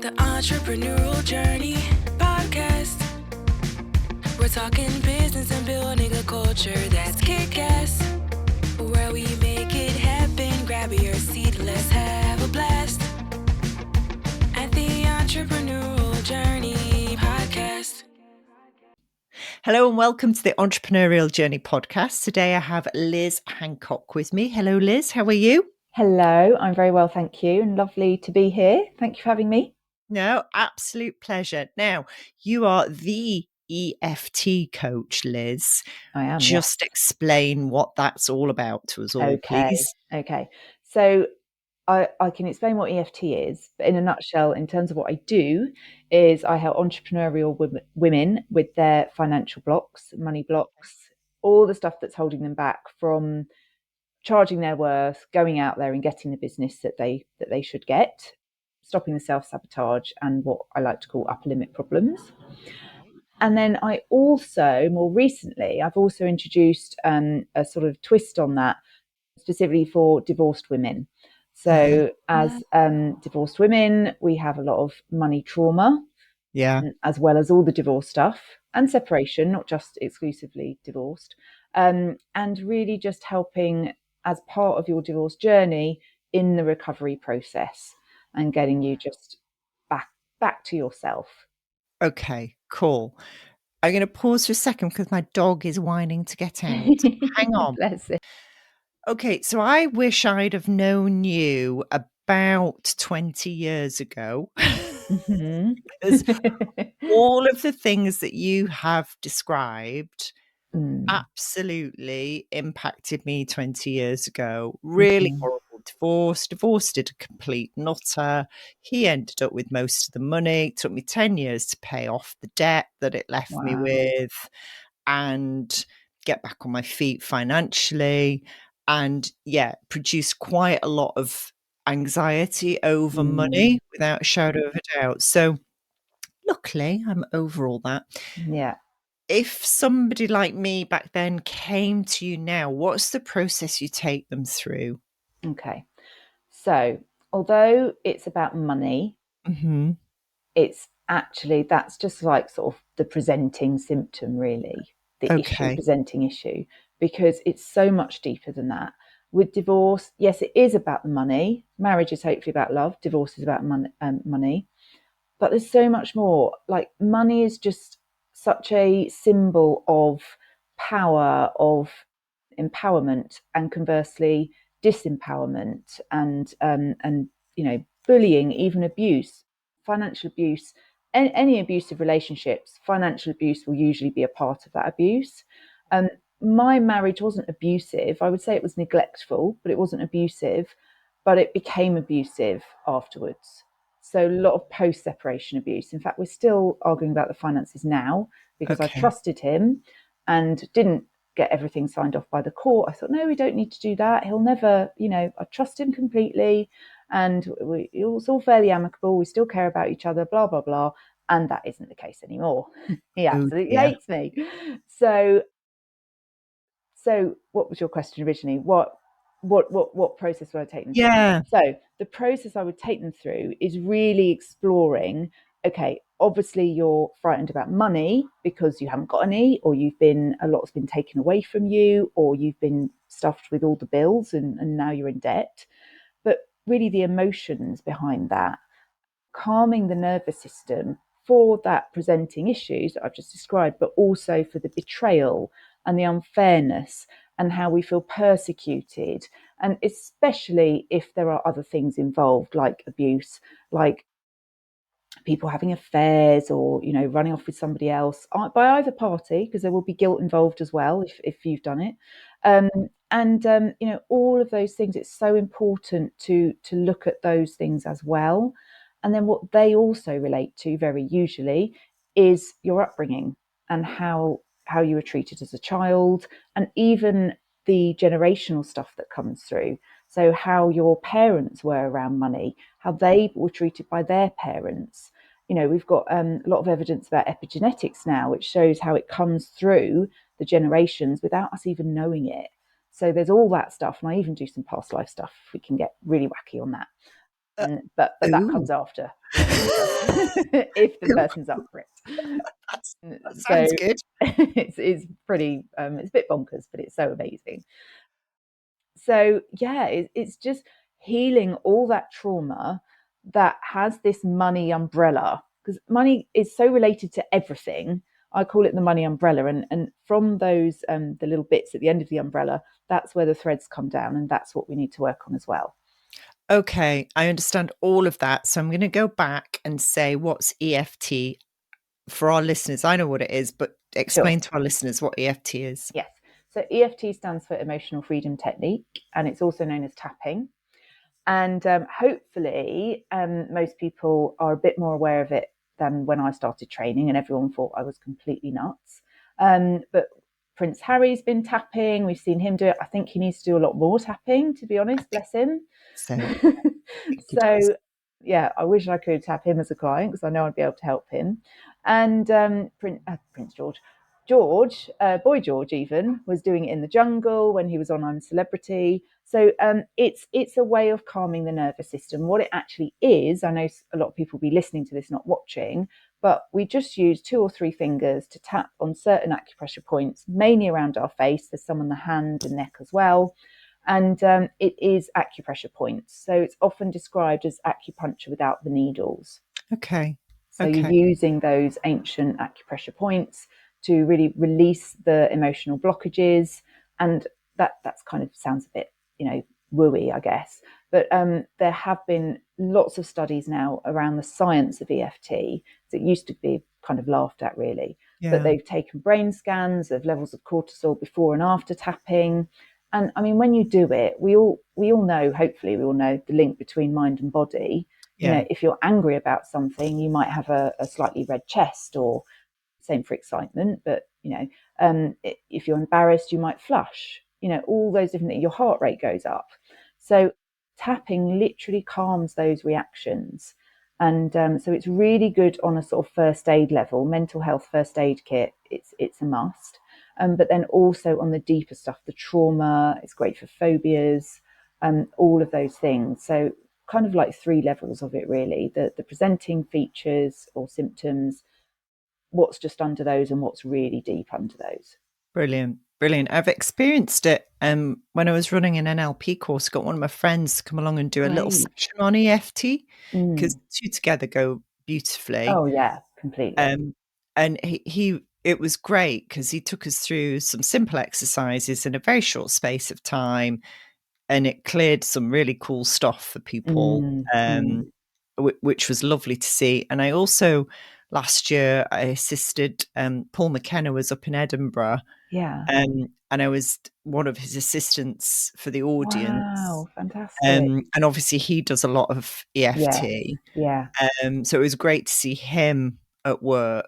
The Entrepreneurial Journey podcast. We're talking business and building a culture that's kick-ass. Where we make it happen, grab your seat, let's have a blast. At the Entrepreneurial Journey podcast. Hello and welcome to the Entrepreneurial Journey podcast. Today I have Liz Hancock with me. Hello Liz, how are you? Hello, I'm very well, thank you, and lovely to be here. Thank you for having me. No, absolute pleasure. Now, you are the EFT coach, Liz. I am. Just explain what that's all about to us all, please. Okay. So I can explain what EFT is, but in a nutshell, in terms of what I do, is I help entrepreneurial women with their financial blocks, money blocks, all the stuff that's holding them back from charging their worth, going out there and getting the business that they should get, stopping the self-sabotage and what I like to call upper limit problems. And then I also, more recently, I've also introduced a sort of twist on that, specifically for divorced women. So as divorced women, we have a lot of money trauma, as well as all the divorce stuff and separation, not just exclusively divorced, and really just helping as part of your divorce journey in the recovery process and getting you just back to yourself. Okay, cool. I'm going to pause for a second because my dog is whining to get out. Hang on. Bless it. Okay, so I wish I'd have known you about 20 years ago. Mm-hmm. Because all of the things that you have described absolutely impacted me 20 years ago. Really horrible divorce. Divorce did a complete nutter. He ended up with most of the money. It took me 10 years to pay off the debt that it left me with and get back on my feet financially. And produced quite a lot of anxiety over money without a shadow of a doubt. So luckily, I'm over all that. Yeah. If somebody like me back then came to you now, what's the process you take them through? Okay. So although it's about money, it's actually, that's just like sort of the presenting symptom, really, the issue, presenting issue, because it's so much deeper than that. With divorce, yes, it is about the money. Marriage is hopefully about love. Divorce is about money. But there's so much more. Like, money is just such a symbol of power, of empowerment, and conversely disempowerment, and bullying, even abuse, financial abuse, any abusive relationships. Financial abuse will usually be a part of that abuse. My marriage wasn't abusive. I would say it was neglectful, but it wasn't abusive. But it became abusive afterwards. So a lot of post-separation abuse. In fact, we're still arguing about the finances now because I trusted him and didn't get everything signed off by the court. I thought, no, we don't need to do that. He'll never, I trust him completely. And it's all fairly amicable. We still care about each other, blah, blah, blah. And that isn't the case anymore. He absolutely hates me. So what was your question originally? What process would I take them through? So the process I would take them through is really exploring, okay, obviously you're frightened about money because you haven't got any, or a lot's been taken away from you, or you've been stuffed with all the bills and now you're in debt. But really the emotions behind that, calming the nervous system for that presenting issues that I've just described, but also for the betrayal and the unfairness and how we feel persecuted. And especially if there are other things involved, like abuse, like people having affairs or, running off with somebody else by either party, because there will be guilt involved as well if you've done it. All of those things, it's so important to look at those things as well. And then what they also relate to very usually is your upbringing and how you were treated as a child, and even the generational stuff that comes through. So how your parents were around money, how they were treated by their parents. We've got a lot of evidence about epigenetics now, which shows how it comes through the generations without us even knowing it. So there's all that stuff. And I even do some past life stuff if we can get really wacky on that. But that comes after. if the person's up for it. That sounds good. It's pretty, it's a bit bonkers, but it's so amazing. So yeah, it's just healing all that trauma that has this money umbrella, because money is so related to everything. I call it the money umbrella, and from those the little bits at the end of the umbrella, that's where the threads come down, and that's what we need to work on as well. Okay, I understand all of that. So I'm going to go back and say, what's EFT for our listeners? I know what it is, but explain to our listeners what EFT is. Yes. So EFT stands for Emotional Freedom Technique, and it's also known as tapping. And hopefully most people are a bit more aware of it than when I started training, and everyone thought I was completely nuts. But Prince Harry's been tapping. We've seen him do it. I think he needs to do a lot more tapping, to be honest. Bless him. So yeah, I wish I could tap him as a client, because I know I'd be able to help him. And Prince George, Boy George even was doing it in the jungle when he was on I'm a Celebrity. So it's a way of calming the nervous system. What it actually is, I know a lot of people will be listening to this, not watching, but we just use 2 or 3 fingers to tap on certain acupressure points, mainly around our face. There's some on the hand and neck as well. And it is acupressure points. So it's often described as acupuncture without the needles. Okay. So you're using those ancient acupressure points to really release the emotional blockages. And that's kind of sounds a bit, wooey, I guess. But there have been lots of studies now around the science of EFT. It used to be kind of laughed at, really. Yeah. But they've taken brain scans of levels of cortisol before and after tapping. And I mean, when you do it, we all know, hopefully we all know the link between mind and body. Yeah. If you're angry about something, you might have a slightly red chest, or same for excitement. But, if you're embarrassed, you might flush, all those different things. Your heart rate goes up. So tapping literally calms those reactions. And so it's really good on a sort of first aid level, mental health first aid kit. It's a must. But then also on the deeper stuff, the trauma, it's great for phobias, all of those things. So kind of like 3 levels of it, really. The presenting features or symptoms, what's just under those, and what's really deep under those. Brilliant. I've experienced it when I was running an NLP course. Got one of my friends to come along and do a little section on EFT, because the 2 together go beautifully. Oh yeah, completely. And it was great, because he took us through some simple exercises in a very short space of time, and it cleared some really cool stuff for people, which was lovely to see. And I also, last year, I assisted, Paul McKenna was up in Edinburgh. Yeah. And I was one of his assistants for the audience. Wow, fantastic. And obviously he does a lot of EFT. Yeah. So it was great to see him at work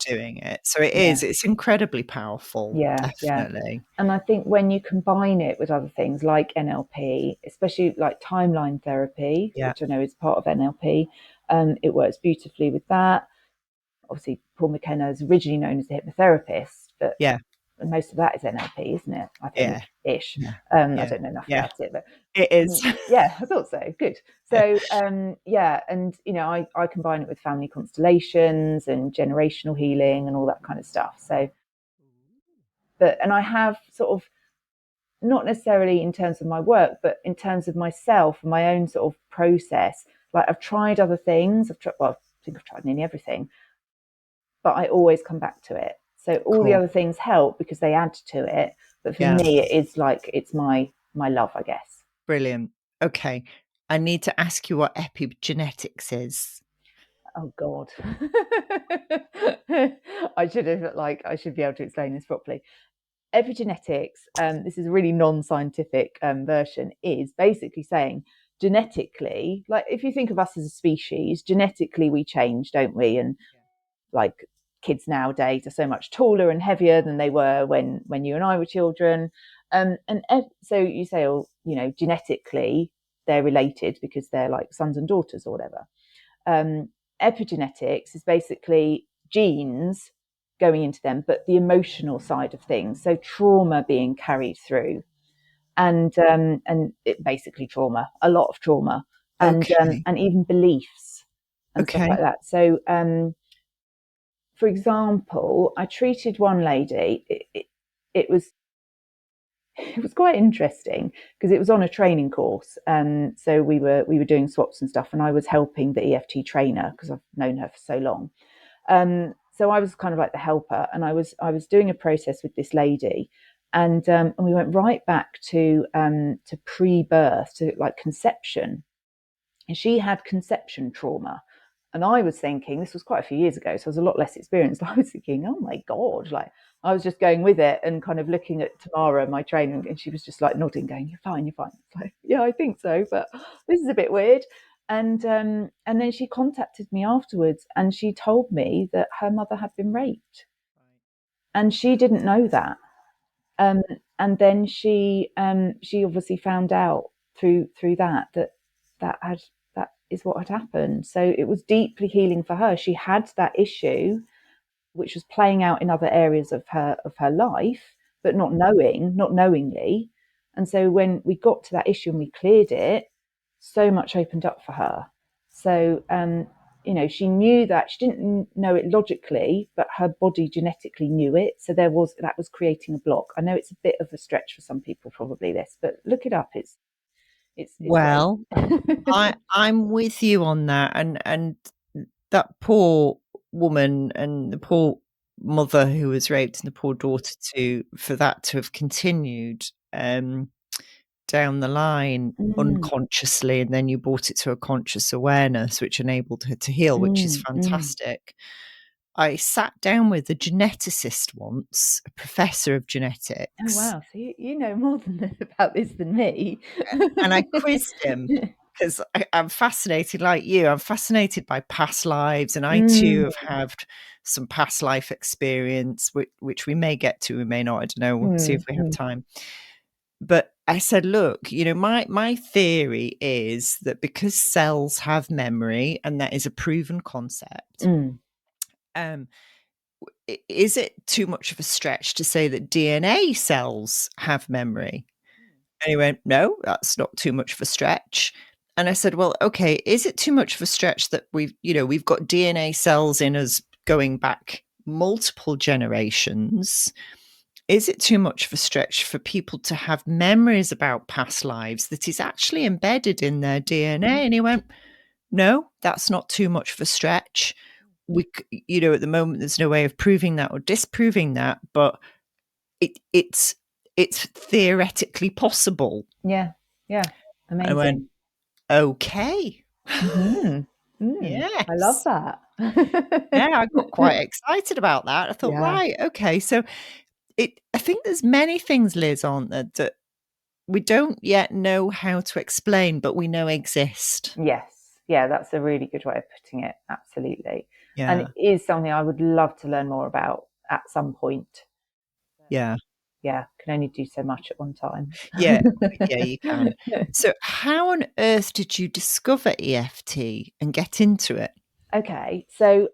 doing it. So it's incredibly powerful. Yeah, definitely. Yeah. And I think when you combine it with other things like NLP, especially like timeline therapy, which I know is part of NLP, it works beautifully with that. Obviously, Paul McKenna is originally known as a hypnotherapist, but most of that is NLP, isn't it? I think ish. I don't know enough about it, but it is. Yeah, I thought so. Good. So and I combine it with family constellations and generational healing and all that kind of stuff. So, and I have sort of, not necessarily in terms of my work, but in terms of myself and my own sort of process. Like I've tried other things. I think I've tried nearly everything, but I always come back to it. So all the other things help because they add to it. But for me, it is like, it's my love, I guess. Brilliant. Okay. I need to ask you what epigenetics is. Oh God. I should be able to explain this properly. Epigenetics, this is a really non-scientific version, is basically saying genetically, like if you think of us as a species, genetically we change, don't we? And like kids nowadays are so much taller and heavier than they were when you and I were children. So you say, genetically they're related because they're like sons and daughters or whatever. Epigenetics is basically genes going into them, but the emotional side of things. So trauma being carried through, and it basically trauma, a lot of trauma, and even beliefs. and stuff like that. So, for example, I treated one lady. It was quite interesting because it was on a training course. So we were doing swaps and stuff, and I was helping the EFT trainer because I've known her for so long. So I was kind of like the helper, and I was doing a process with this lady, and we went right back to pre-birth, to like conception, and she had conception trauma. And I was thinking, this was quite a few years ago, so I was a lot less experienced. I was thinking, oh my God, like I was just going with it and kind of looking at Tamara, my trainer, and she was just like nodding, going, you're fine, you're fine. It's like, yeah, I think so, but this is a bit weird. And then she contacted me afterwards, and she told me that her mother had been raped, and she didn't know that. And then she obviously found out through that is what had happened. So it was deeply healing for her. She had that issue, which was playing out in other areas of her life, but not knowingly. And so when we got to that issue and we cleared it, so much opened up for her. So she knew that. She didn't know it logically, but her body genetically knew it. So that was creating a block. I know it's a bit of a stretch for some people, probably this, but look it up. It's well, I'm with you on that, and that poor woman and the poor mother who was raped and the poor daughter for that to have continued down the line unconsciously, and then you brought it to a conscious awareness, which enabled her to heal, which is fantastic. I sat down with a geneticist once, a professor of genetics. Oh, wow. So you know more about this than me. And I quizzed him because I'm fascinated, like you. I'm fascinated by past lives, and I too have had some past life experience, which we may get to, we may not. I don't know. We'll see if we have time. But I said, look, my theory is that because cells have memory, and that is a proven concept, is it too much of a stretch to say that DNA cells have memory? And he went, no, that's not too much of a stretch. And I said, well, okay, is it too much of a stretch that we've got DNA cells in us going back multiple generations? Is it too much of a stretch for people to have memories about past lives that is actually embedded in their DNA? And he went, no, that's not too much of a stretch. We, at the moment, there's no way of proving that or disproving that, but it's theoretically possible. Yeah. Amazing. I went, okay. Yes. I love that. Yeah, I got quite excited about that. I thought, right, okay. So I think there's many things, Liz, aren't there, that we don't yet know how to explain, but we know exist. Yes. Yeah, that's a really good way of putting it. Absolutely. Yeah. And it is something I would love to learn more about at some point. Yeah. Yeah, can only do so much at one time. Yeah, you can. So how on earth did you discover EFT and get into it? Okay, so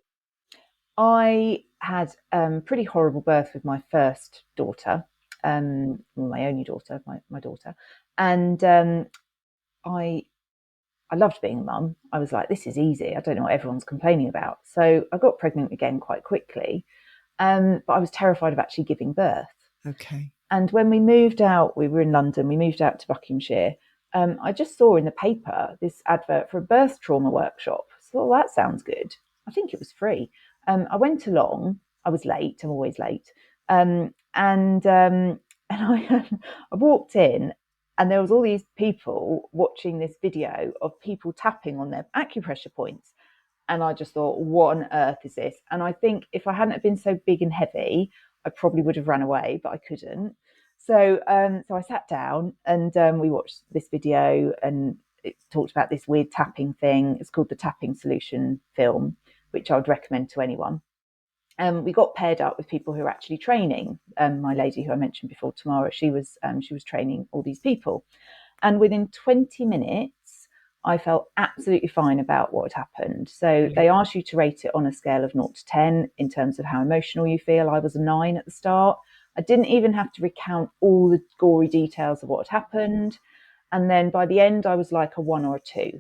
I had a pretty horrible birth with my first daughter, my only daughter, my daughter. And I loved being a mum. I was like, this is easy. I don't know what everyone's complaining about. So I got pregnant again quite quickly. But I was terrified of actually giving birth. Okay. And when we moved out, we were in London, we moved out to Buckinghamshire. I just saw in the paper this advert for a birth trauma workshop. So that sounds good. I think it was free. I went along. I was late. I'm always late. And I walked in, and there was all these people watching this video of people tapping on their acupressure points. And I just thought, what on earth is this? And I think if I hadn't been so big and heavy, I probably would have run away, but I couldn't. So I sat down, and we watched this video, and it talked about this weird tapping thing. It's called the Tapping Solution film, which I would recommend to anyone. We got paired up with people who are actually training. My lady who I mentioned before, Tamara, she was training all these people. And within 20 minutes, I felt absolutely fine about what had happened. So they asked you to rate it on a scale of 0 to 10 in terms of how emotional you feel. I was a 9 at the start. I didn't even have to recount all the gory details of what had happened. And then by the end, I was like a 1 or a 2.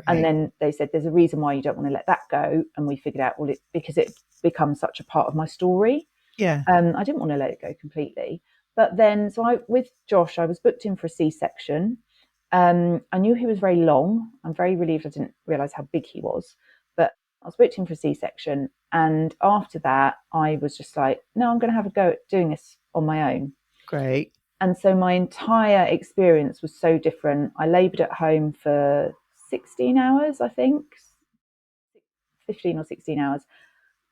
And then they said, there's a reason why you don't want to let that go. And we figured out, well, because it becomes such a part of my story. Yeah. I didn't want to let it go completely. But then, with Josh, I was booked in for a C-section. I knew he was very long. I'm very relieved I didn't realise how big he was. But I was booked in for a C-section. And after that, I was just like, no, I'm going to have a go at doing this on my own. Great. And so my entire experience was so different. I laboured at home for 16 hours, I think, 15 or 16 hours.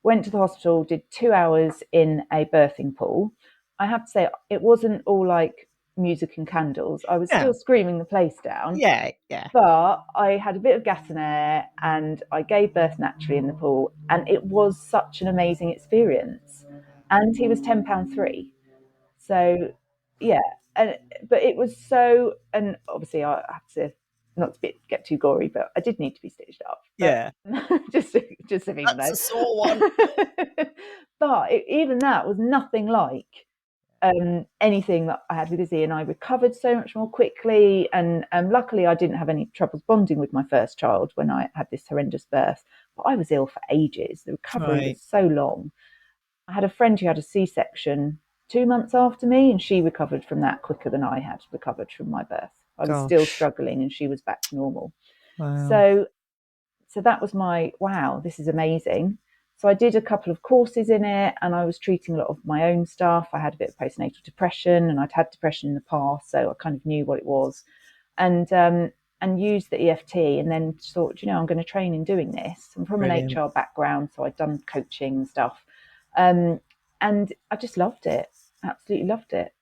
Went to the hospital, did 2 hours in a birthing pool. I have to say, it wasn't all like music and candles. I was still screaming the place down. Yeah. But I had a bit of gas and air and I gave birth naturally in the pool. And it was such an amazing experience. And he was £10.3. So, yeah. But it was so, and obviously I have to not to get too gory, but I did need to be stitched up. Yeah. just so people know. That's a sore one. But even that was nothing like anything that I had with Izzy, and I recovered so much more quickly. And luckily, I didn't have any troubles bonding with my first child when I had this horrendous birth. But I was ill for ages. The recovery was so long. I had a friend who had a C-section 2 months after me, and she recovered from that quicker than I had recovered from my birth. I was still struggling, and she was back to normal. Wow. So that was my, wow, this is amazing. So I did a couple of courses in it, and I was treating a lot of my own stuff. I had a bit of postnatal depression, and I'd had depression in the past, so I kind of knew what it was, and used the EFT, and then thought, I'm going to train in doing this. I'm from an HR background, so I'd done coaching and stuff. And I just loved it. Absolutely loved it.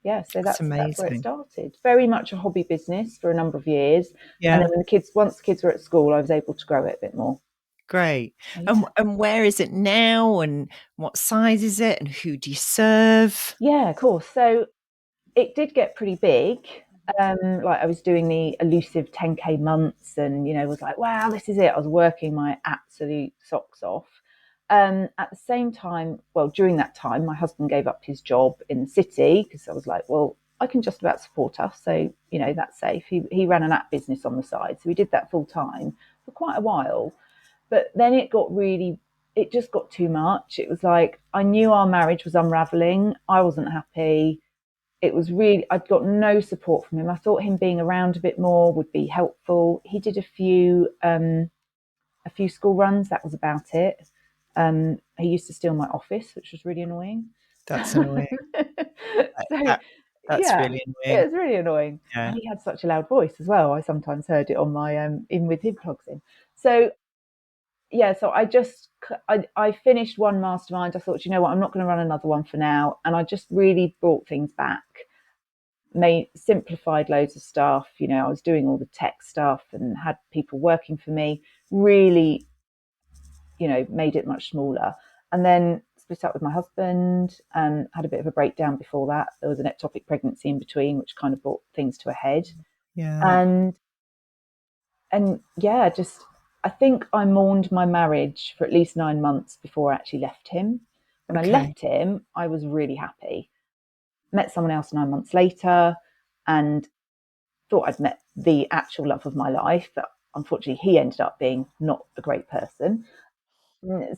Yeah, so that's where it started. Very much a hobby business for a number of years. Yeah. And then once the kids were at school, I was able to grow it a bit more. Great. Yeah. And where is it now? And what size is it? And who do you serve? Yeah, of course. So it did get pretty big. Like I was doing the elusive 10K months and, was like, wow, this is it. I was working my absolute socks off. At the same time, during that time, my husband gave up his job in the city because I was like, well, I can just about support us. So, that's safe. He ran an app business on the side. So we did that full time for quite a while. But then it just got too much. It was like, I knew our marriage was unraveling. I wasn't happy. It was really, I'd got no support from him. I thought him being around a bit more would be helpful. He did a few school runs. That was about it. He used to steal my office, which was really annoying. That's annoying. That's really annoying. It was really annoying. Yeah. And he had such a loud voice as well. I sometimes heard it on my even with his plugs in. So yeah, so I finished one mastermind. I thought, I'm not going to run another one for now. And I just really brought things back, simplified loads of stuff. I was doing all the tech stuff and had people working for me, really, made it much smaller. And then split up with my husband and had a bit of a breakdown before that. There was an ectopic pregnancy in between, which kind of brought things to a head. Yeah. And yeah, I think I mourned my marriage for at least 9 months before I actually left him. When I left him, I was really happy. Met someone else 9 months later and thought I'd met the actual love of my life. But unfortunately, he ended up being not a great person.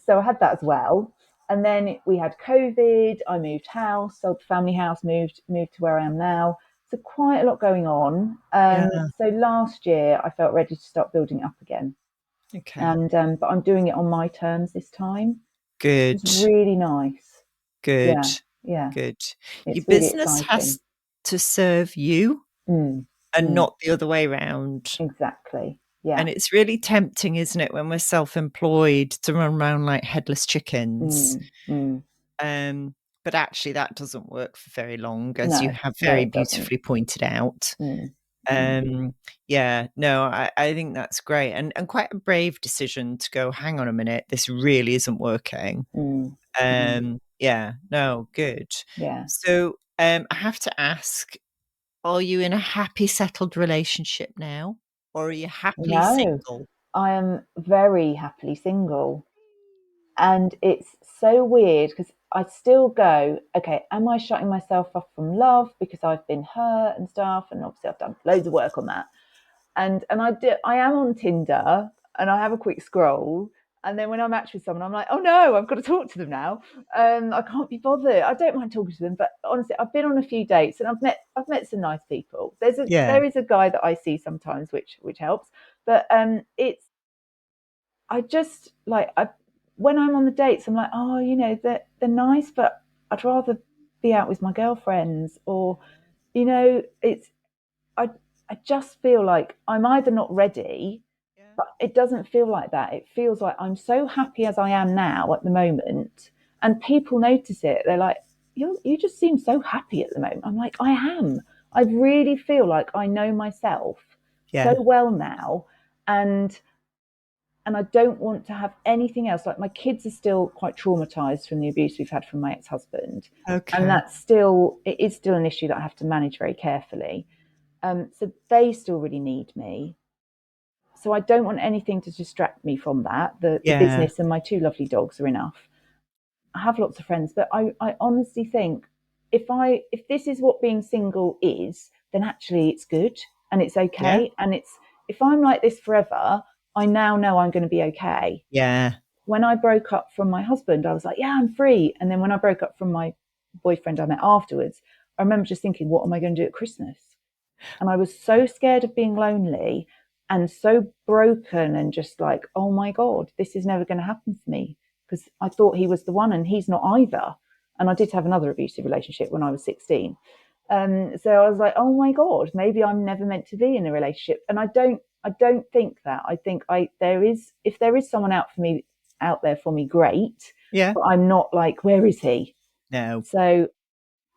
So I had that as well. And then we had COVID. I moved house, sold the family house, moved to where I am now. So quite a lot going on. So last year, I felt ready to start building it up again. Okay. And but I'm doing it on my terms this time. Good. It's really nice. Good. Yeah. Good. It's Your really business exciting. has to serve you and not the other way around. Exactly. Yeah. And it's really tempting, isn't it, when we're self-employed to run around like headless chickens. But actually that doesn't work for very long, as you have very beautifully pointed out. Yeah, no, I think that's great and quite a brave decision to go, hang on a minute, this really isn't working. Yeah, no, good. Yeah. So I have to ask, are you in a happy, settled relationship now? Or are you happily single? I am very happily single. And it's so weird because I still go, okay, am I shutting myself off from love because I've been hurt and stuff? And obviously I've done loads of work on that. And I am on Tinder, and I have a quick scroll. And then when I match with someone, I'm like, oh no, I've got to talk to them now. I can't be bothered. I don't mind talking to them, but honestly, I've been on a few dates and I've met some nice people. There is a guy that I see sometimes, which helps. But I just like when I'm on the dates, I'm like, oh, they're nice, but I'd rather be out with my girlfriends, or it's I I just feel like I'm either not ready, but it doesn't feel like that. It feels like I'm so happy as I am now at the moment, and people notice it. They're like, you just seem so happy at the moment. I'm like, I am. I really feel like I know myself so well now, and I don't want to have anything else. Like, my kids are still quite traumatized from the abuse we've had from my ex-husband. Okay. And it is still an issue that I have to manage very carefully. So they still really need me. So I don't want anything to distract me from that. The business and my two lovely dogs are enough. I have lots of friends, but I honestly think if this is what being single is, then actually it's good and it's okay. And if I'm like this forever, I now know I'm going to be okay. Yeah. When I broke up from my husband, I was like, yeah, I'm free. And then when I broke up from my boyfriend I met afterwards, I remember just thinking, what am I going to do at Christmas? And I was so scared of being lonely and so broken and just like, oh my God, this is never going to happen for me, because I thought he was the one and he's not either. And I did have another abusive relationship when I was 16. So I was like, oh my God, maybe I'm never meant to be in a relationship. And I don't think that. I think if there is someone out there for me, great. Yeah. But I'm not like, where is he? No. So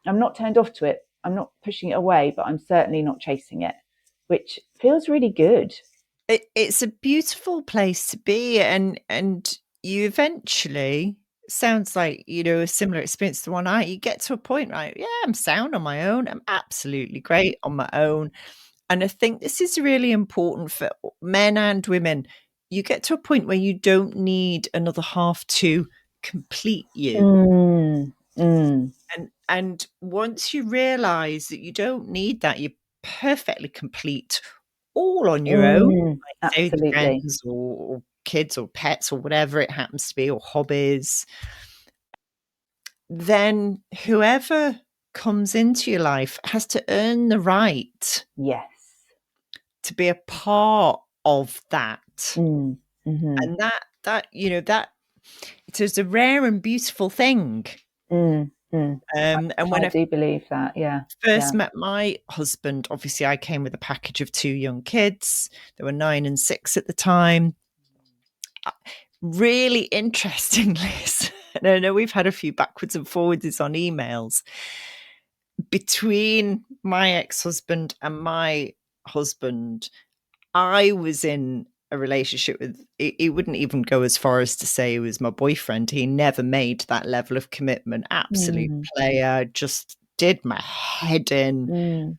I'm not turned off to it. I'm not pushing it away, but I'm certainly not chasing it, which feels really good. It's a beautiful place to be, and you eventually, sounds like, a similar experience to the one you get to a point, right? Yeah, I'm sound on my own. I'm absolutely great on my own. And I think this is really important for men and women. You get to a point where you don't need another half to complete you. And once you realize that you don't need that, you're perfectly complete all on your own, like say with Absolutely. friends or kids or pets or whatever it happens to be, or hobbies, then whoever comes into your life has to earn the right Yes. to be a part of that. Mm-hmm. And that it is a rare and beautiful thing. And when I do believe that, yeah. First met my husband, obviously I came with a package of two young kids. They were 9 and 6 at the time. Really interestingly, and I know we've had a few backwards and forwards on emails, between my ex-husband and my husband, I was in a relationship with, he wouldn't even go as far as to say he was my boyfriend. He never made that level of commitment. Absolute player, just did my head in,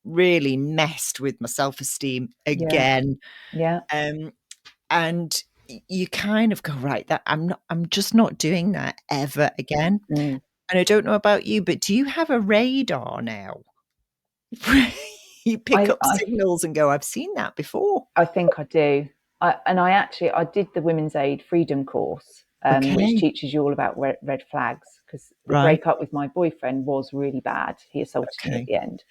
really messed with my self-esteem again. Yeah. And you kind of go, right, that I'm just not doing that ever again. And I don't know about you, but do you have a radar now? You pick up signals and go, I've seen that before. I think I do. I did the Women's Aid Freedom course, which teaches you all about red flags, because the breakup with my boyfriend was really bad. He assaulted me at the end.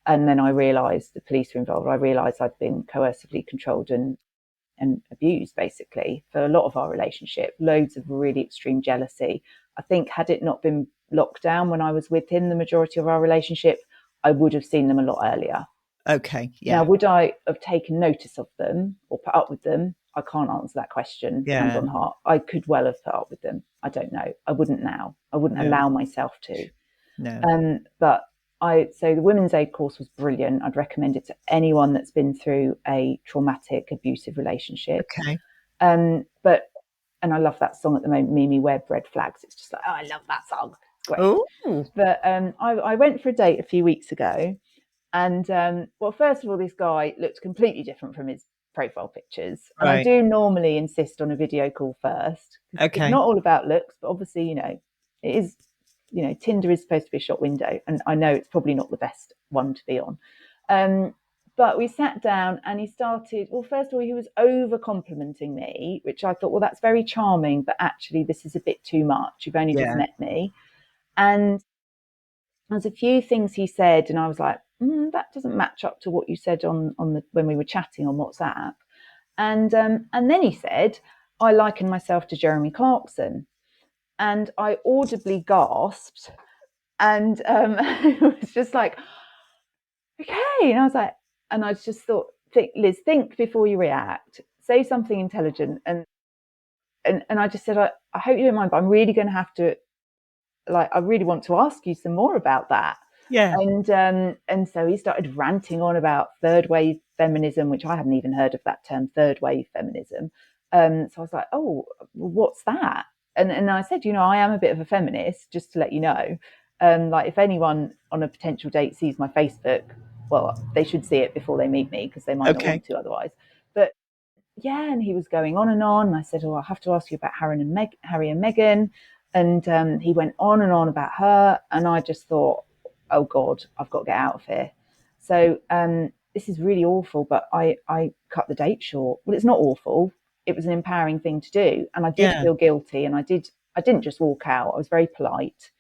And then I realised the police were involved. I realised I'd been coercively controlled and abused, basically, for a lot of our relationship. Loads of really extreme jealousy. I think had it not been locked down when I was with him, the majority of our relationship, I would have seen them a lot earlier. Okay, yeah. Now, would I have taken notice of them or put up with them? I can't answer that question, hand on heart. I could well have put up with them. I don't know. I wouldn't now. I wouldn't allow myself to. No. So the Women's Aid course was brilliant. I'd recommend it to anyone that's been through a traumatic, abusive relationship. Okay. And I love that song at the moment, Mimi Webb, Red Flags. It's just like, oh, I love that song. It's great. Ooh. But I went for a date a few weeks ago. And first of all, this guy looked completely different from his profile pictures. And I do normally insist on a video call first. Okay. It's not all about looks, but obviously, it is, Tinder is supposed to be a shop window. And I know it's probably not the best one to be on. But we sat down and he started, well, first of all, he was over complimenting me, which I thought, well, that's very charming, but actually this is a bit too much. You've only just met me. And there's a few things he said, and I was like, that doesn't match up to what you said on the when we were chatting on WhatsApp. And then he said, I liken myself to Jeremy Clarkson. And I audibly gasped, and it was just like, okay. And I was like, and I just thought, Liz, think before you react. Say something intelligent. And I just said, I hope you don't mind, but I'm really going to have to, like, I really want to ask you some more about that. Yeah. And so he started ranting on about third wave feminism, which I hadn't even heard of that term, third wave feminism. So I was like, oh, what's that? And I said, I am a bit of a feminist, just to let you know. Like, if anyone on a potential date sees my Facebook, well, they should see it before they meet me, because they might not want to otherwise. But yeah, and he was going on. And I said, I have to ask you about Harry and Meghan. And he went on and on about her. And I just thought, oh God, I've got to get out of here. So this is really awful, but I cut the date short. Well, it's not awful. It was an empowering thing to do. And I did feel guilty. And I didn't just walk out. I was very polite.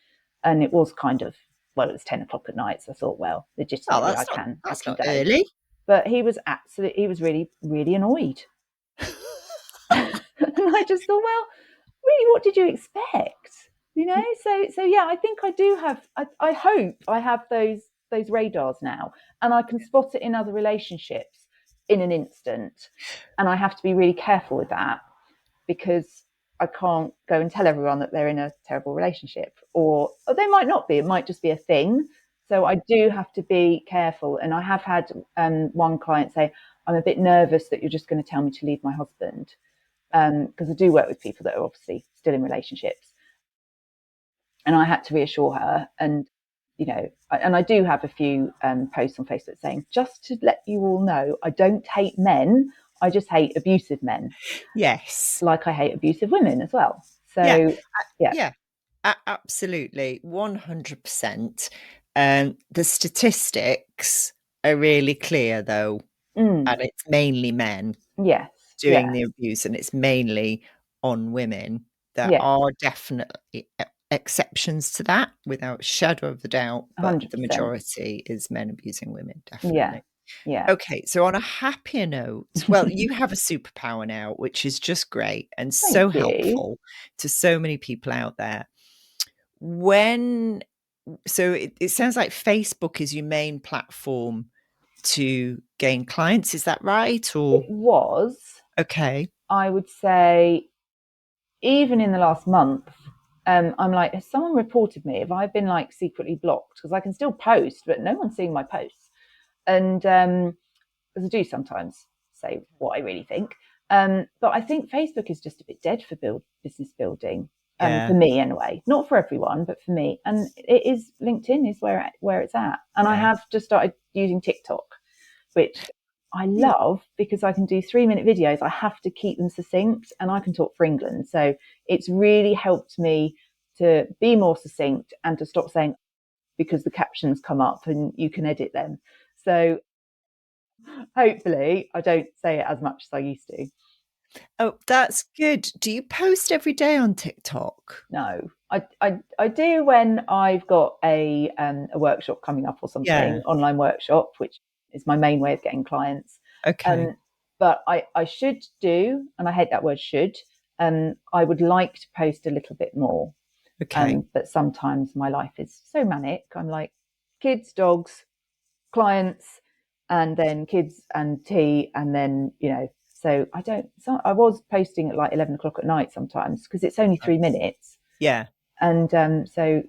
And it was kind of, well, it was 10 o'clock at night. So I thought, well, legitimately, I can not go. Early. But he was really, really annoyed. And I just thought, well, really, what did you expect? So yeah, I think I do have, I hope I have those radars now, and I can spot it in other relationships in an instant. And I have to be really careful with that, because I can't go and tell everyone that they're in a terrible relationship, or they might not be, it might just be a thing. So I do have to be careful. And I have had one client say, I'm a bit nervous that you're just going to tell me to leave my husband. Because I do work with people that are obviously still in relationships. And I had to reassure her. And, and I do have a few posts on Facebook saying, just to let you all know, I don't hate men. I just hate abusive men. Yes. Like I hate abusive women as well. So, yeah. Absolutely. 100%. The statistics are really clear, though. And it's mainly men doing the abuse, and it's mainly on women. There are definitely exceptions to that, without a shadow of a doubt, but 100%. the majority is men abusing women, definitely. Yeah. Okay, so on a happier note, well, you have a superpower now, which is just great and so helpful to so many people out there. So it sounds like Facebook is your main platform to gain clients. Is that right? Or it was. Okay. I would say even in the last month, I'm like, has someone reported me? Have I been like secretly blocked? Because I can still post, but no one's seeing my posts. And because I do sometimes say what I really think. But I think Facebook is just a bit dead for business building. For me anyway, not for everyone, but for me. And it is, LinkedIn is where it's at. And I have just started using TikTok, which I love, because I can do 3-minute videos. I have to keep them succinct, and I can talk for England. So it's really helped me to be more succinct and to stop saying, because the captions come up and you can edit them. So hopefully I don't say it as much as I used to. Oh, that's good. Do you post every day on TikTok? No, I do when I've got a workshop coming up or something, online workshop, which is my main way of getting clients. Okay. But I should do, and I hate that word should, I would like to post a little bit more. Okay. But sometimes my life is so manic. I'm like, kids, dogs, clients, and then kids and tea, and then, so I was posting at like 11 o'clock at night sometimes, because it's only 3 minutes. Yeah. And so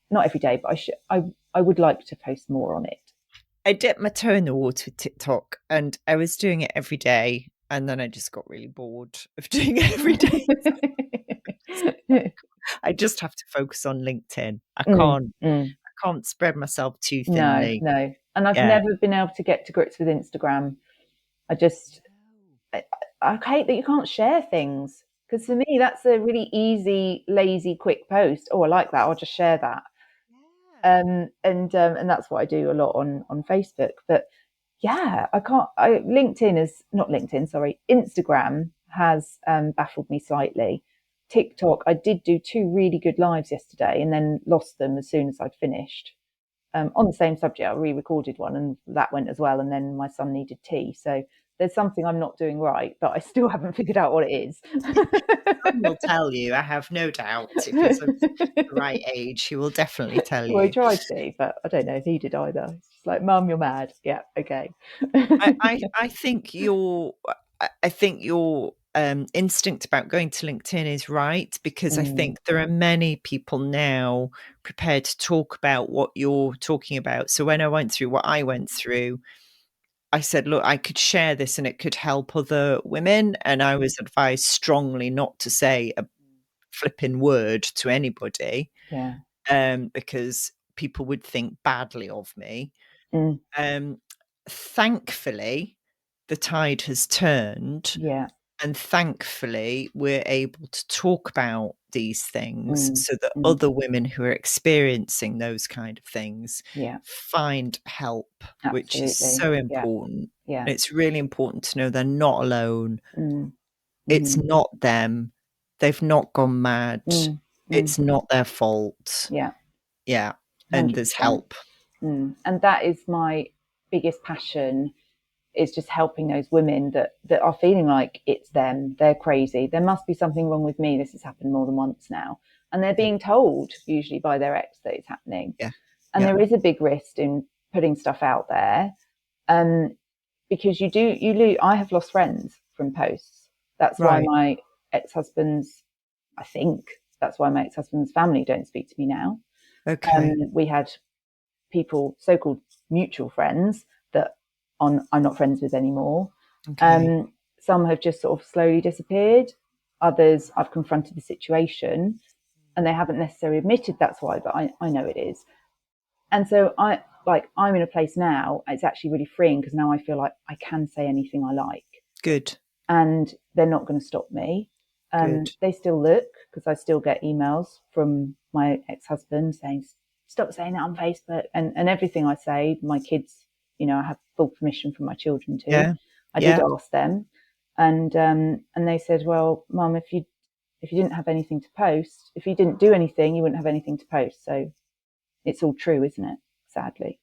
not every day, but I would like to post more on it. I dipped my toe in the water with TikTok, and I was doing it every day, and then I just got really bored of doing it every day. I just have to focus on LinkedIn. I can't spread myself too thinly. No. And I've never been able to get to grips with Instagram. I hate that you can't share things, because for me that's a really easy, lazy, quick post. Oh, I like that, I'll just share that. And that's what I do a lot on Facebook. But Yeah, Instagram has baffled me slightly. TikTok, I did do 2 really good lives yesterday and then lost them as soon as I'd finished. On the same subject, I re-recorded one and that went as well. And then my son needed tea. So there's something I'm not doing right, but I still haven't figured out what it is. Son will tell you, I have no doubt. If he's of the right age, he will definitely tell Well, he you. tried to, but I don't know if he did either. It's just like, Mum, you're mad. Yeah, okay. I think your instinct about going to LinkedIn is right, because I think there are many people now prepared to talk about what you're talking about. So when I went through what I went through, I said, look, I could share this and it could help other women. And I was advised strongly not to say a flipping word to anybody, Yeah. because people would think badly of me. Mm. Thankfully, the tide has turned. Yeah. And thankfully, we're able to talk about these things so that Mm. other women who are experiencing those kind of things Yeah. find help, which is Absolutely. so Yeah. important. Yeah. It's really important to know they're not alone. Mm. It's Mm. not them. They've not gone mad. Mm. Mm. It's not their fault. Yeah. Yeah. And there's 100%. help. And that is my biggest passion, is just helping those women that are feeling like it's them. They're crazy. There must be something wrong with me. This has happened more than once now. And they're being told usually by their ex that it's happening. Yeah. And there is a big risk in putting stuff out there. Because you lose. I have lost friends from posts. That's why my ex-husband's, I think that's why my ex-husband's family don't speak to me now. Okay. We had people, so-called mutual friends, that I'm not friends with anymore. Okay. Some have just sort of slowly disappeared. Others, I've confronted the situation and they haven't necessarily admitted that's why, but I know it is. And so I'm in a place now, it's actually really freeing, because now I feel like I can say anything I like. Good. And they're not going to stop me. Good. They still look, because I still get emails from my ex-husband saying, stop saying that on Facebook, and everything I say, my kids, I have full permission from my children to. Yeah. I did ask them, and they said, well, Mum, if you didn't have anything to post, if you didn't do anything, you wouldn't have anything to post. So it's all true, isn't it? Sadly.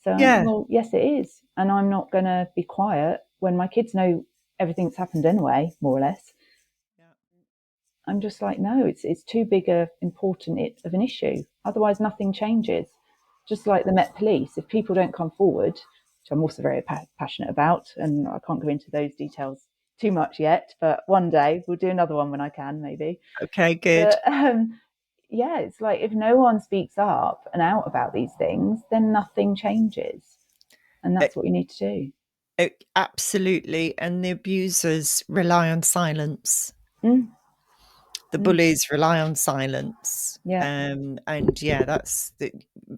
So, well, yes, it is. And I'm not going to be quiet when my kids know everything that's happened anyway, more or less. Yeah. I'm just like, no, it's too big important of an issue. Otherwise, nothing changes. Just like the Met Police, if people don't come forward, which I'm also very passionate about, and I can't go into those details too much yet, but one day we'll do another one when I can, maybe. Okay, good. But, yeah, it's like, if no one speaks up and out about these things, then nothing changes. And that's what you need to do. Absolutely. And the abusers rely on silence. The bullies rely on silence. Yeah. And that's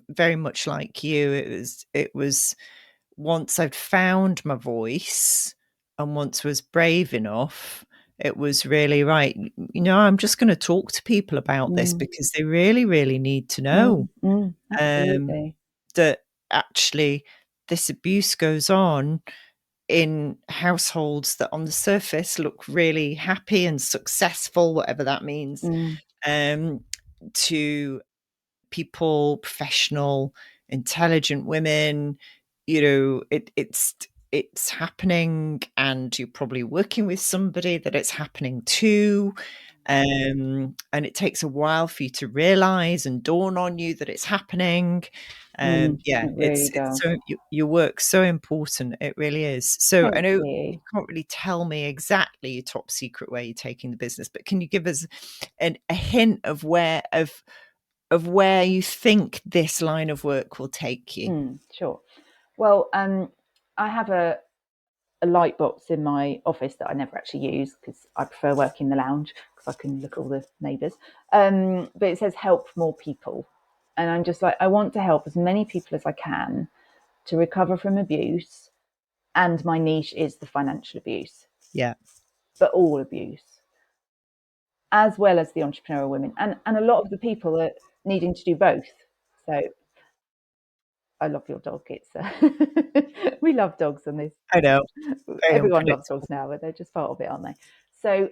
very much like you. It was once I'd found my voice and once was brave enough, it was really right. I'm just going to talk to people about this, because they really, really need to know Absolutely. that actually this abuse goes on in households that on the surface look really happy and successful, whatever that means, to people, professional, intelligent women. It's happening, and you're probably working with somebody that it's happening to. And it takes a while for you to realize and dawn on you that it's happening. It really it's does. so your work's so important. It really is. So Thank I know you. you can't really tell me exactly your top secret where you're taking the business, but can you give us a hint of where you think this line of work will take you? Sure. Well, I have a light box in my office that I never actually use, because I prefer working in the lounge, because I can look at all the neighbours. But it says help more people. And I'm just like, I want to help as many people as I can to recover from abuse. And my niche is the financial abuse. Yeah. But all abuse, as well as the entrepreneurial women. And a lot of the people are needing to do both. So I love your dog. It's we love dogs on this. I know. Everyone loves dogs now, but they're just part of it, aren't they? So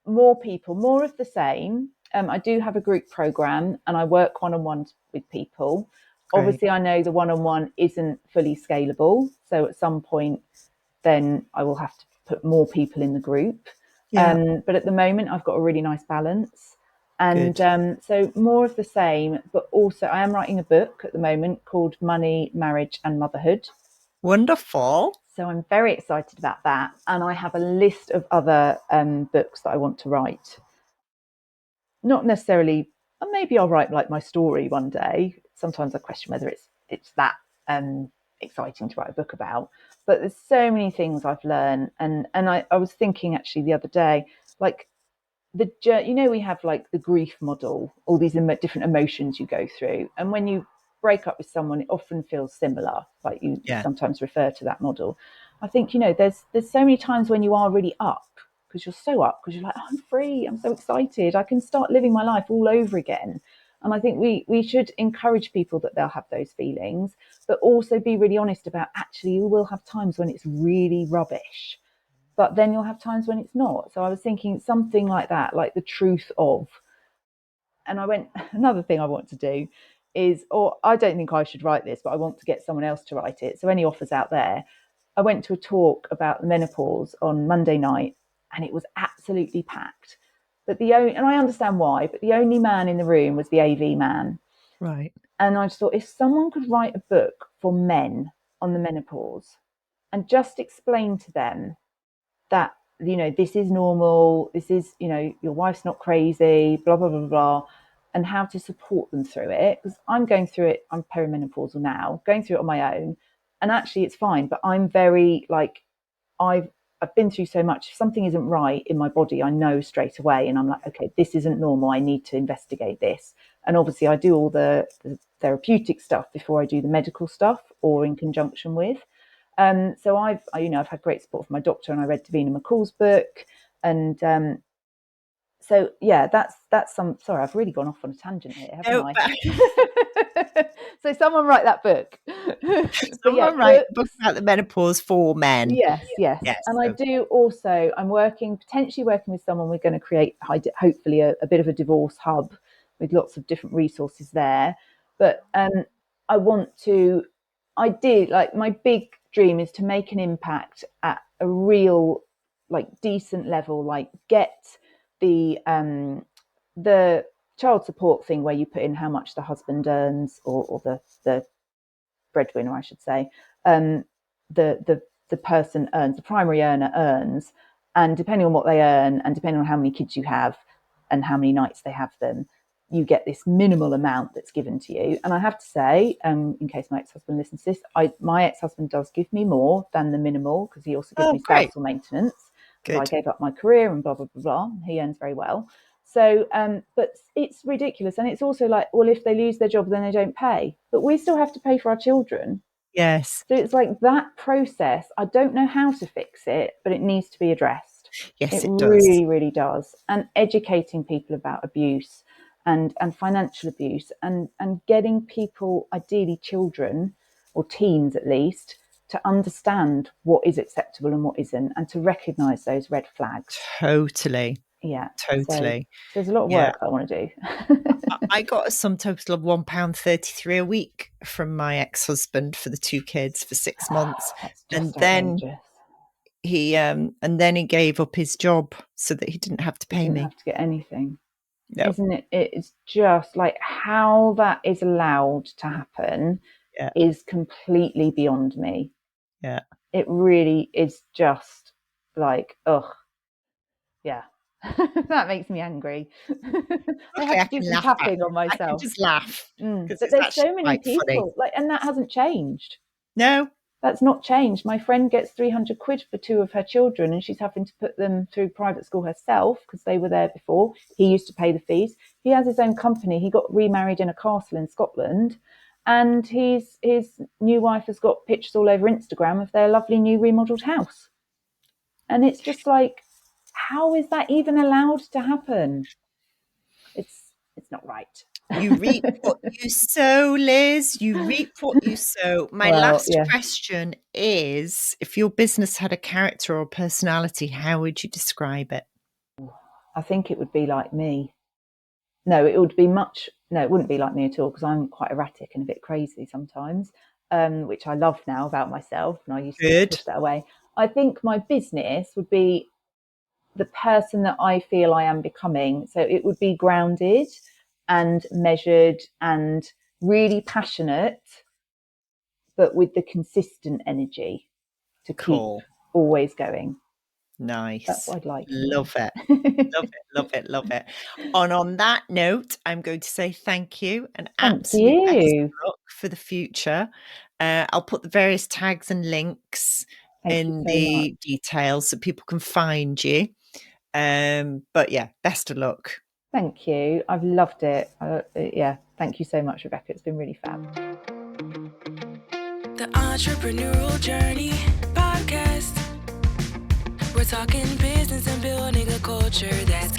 more people, more of the same. I do have a group program and I work one-on-one with people. Great. Obviously, I know the one-on-one isn't fully scalable. So at some point, then I will have to put more people in the group. Yeah. But at the moment, I've got a really nice balance. And so more of the same, but also I am writing a book at the moment called Money, Marriage and Motherhood. Wonderful. So I'm very excited about that. And I have a list of other books that I want to write. Not necessarily, maybe I'll write like my story one day. Sometimes I question whether it's that exciting to write a book about. But there's so many things I've learned. And I was thinking actually the other day, like we have like the grief model, all these different emotions you go through. And when you break up with someone, it often feels similar. Like you sometimes refer to that model. I think, there's so many times when you are really up because you're so up because you're like, oh, I'm free. I'm so excited. I can start living my life all over again. And I think we should encourage people that they'll have those feelings, but also be really honest about actually you will have times when it's really rubbish. But then you'll have times when it's not. So I was thinking something like that, like the truth of. And another thing I want to do is, or I don't think I should write this, but I want to get someone else to write it. So any offers out there. I went to a talk about the menopause on Monday night and it was absolutely packed. And I understand why, but the only man in the room was the AV man. Right. And I just thought if someone could write a book for men on the menopause and just explain to them that, this is normal, this is, your wife's not crazy, blah, blah, blah, blah, and how to support them through it. Because I'm going through it, I'm perimenopausal now, going through it on my own. And actually it's fine, but I'm very I've been through so much. If something isn't right in my body, I know straight away. And I'm like, okay, this isn't normal. I need to investigate this. And obviously I do all the therapeutic stuff before I do the medical stuff or in conjunction with. So I've had great support from my doctor, and I read Davina McCall's book, and so yeah, that's some. Sorry, I've really gone off on a tangent here, haven't I? So someone write that book. Someone write a book about the menopause for men. Yes. And I do also. I'm potentially working with someone. We're going to create hopefully a bit of a divorce hub with lots of different resources there. But my big dream is to make an impact at a real decent level, get the child support thing where you put in how much the husband earns or the breadwinner, I should say, the person earns, the primary earner earns, and depending on what they earn and depending on how many kids you have and how many nights they have them, you get this minimal amount that's given to you. And I have to say, in case my ex-husband listens to this, my ex-husband does give me more than the minimal because he also gives me spousal maintenance. Because I gave up my career and blah, blah, blah, blah. He earns very well. So, but it's ridiculous. And it's also like, well, if they lose their job, then they don't pay. But we still have to pay for our children. Yes. So it's like that process. I don't know how to fix it, but it needs to be addressed. Yes, it does. It really, really does. And educating people about abuse and financial abuse and getting people, ideally children or teens at least, to understand what is acceptable and what isn't, and to recognise those red flags. Totally. Yeah. Totally. So there's a lot of work I want to do. I got a sum total of £1.33 a week from my ex-husband for the 2 kids for 6 months. That's just outrageous. And then he gave up his job so that he didn't have to pay me. Didn't have to get anything. No. Isn't it? It's just like how that is allowed to happen is completely beyond me. Yeah. It really is just like, ugh. Yeah. That makes me angry. I have to do some tapping on myself. I can just laugh. But there's so many people and that hasn't changed. No. That's not changed. My friend gets 300 quid for 2 of her children and she's having to put them through private school herself because they were there before. He used to pay the fees. He has his own company. He got remarried in a castle in Scotland, and his new wife has got pictures all over Instagram of their lovely new remodeled house. And it's just like, how is that even allowed to happen? It's not right. You reap what you sow, Liz. You reap what you sow. My last question is, if your business had a character or personality, how would you describe it? I think it would be like me. No, it wouldn't be like me at all, because I'm quite erratic and a bit crazy sometimes, which I love now about myself, and I used to push that away. I think my business would be the person that I feel I am becoming. So it would be grounded and measured and really passionate, but with the consistent energy to keep always going. Nice. That's what I'd like. Love it. Love it. And on that note, I'm going to say thank you and absolute best of luck for the future. I'll put the various tags and links in the details so people can find you. But yeah, best of luck. Thank you. I've loved it. Thank you so much, Rebecca. It's been really fab. The Entrepreneurial Journey podcast. We're talking business and building a culture that's